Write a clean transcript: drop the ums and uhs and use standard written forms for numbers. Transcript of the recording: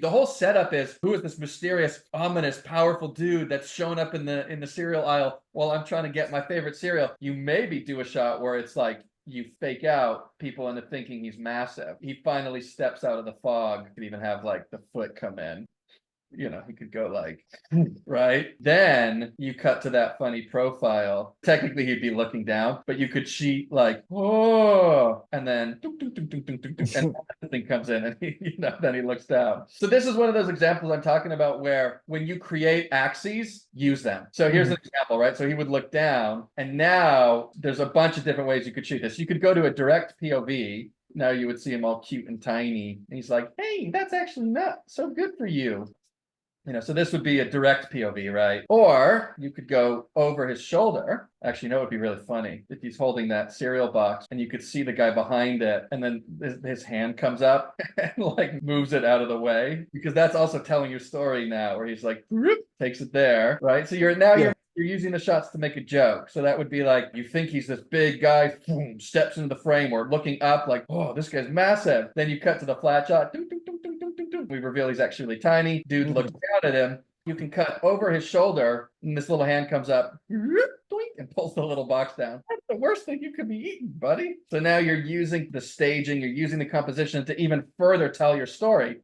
the whole setup is, who is this mysterious, ominous, powerful dude that's showing up in the cereal aisle while I'm trying to get my favorite cereal? You maybe do a shot where it's like you fake out people into thinking he's massive. He finally steps out of the fog. You could even have like the foot come in. You know, he could go like, right? Then you cut to that funny profile. Technically, he'd be looking down, but you could cheat like, oh, and then and the thing comes in, and then he looks down. So this is one of those examples I'm talking about where when you create axes, use them. So here's an example, right? So he would look down, and now there's a bunch of different ways you could shoot this. You could go to a direct POV. Now you would see him all cute and tiny. And he's like, hey, that's actually not so good for you. So this would be a direct POV, right? Or you could go over his shoulder. Actually, it would be really funny if he's holding that cereal box and you could see the guy behind it, and then his hand comes up and like moves it out of the way, because that's also telling your story now, where he's like, takes it there, right? So you're using the shots to make a joke. So that would be like, you think he's this big guy, boom, steps into the frame, or looking up like, oh, this guy's massive. Then you cut to the flat shot. We reveal he's actually really tiny. Dude looks down at him. You can cut over his shoulder, and this little hand comes up and pulls the little box down. That's the worst thing you could be eating, buddy. So now you're using the staging, you're using the composition to even further tell your story.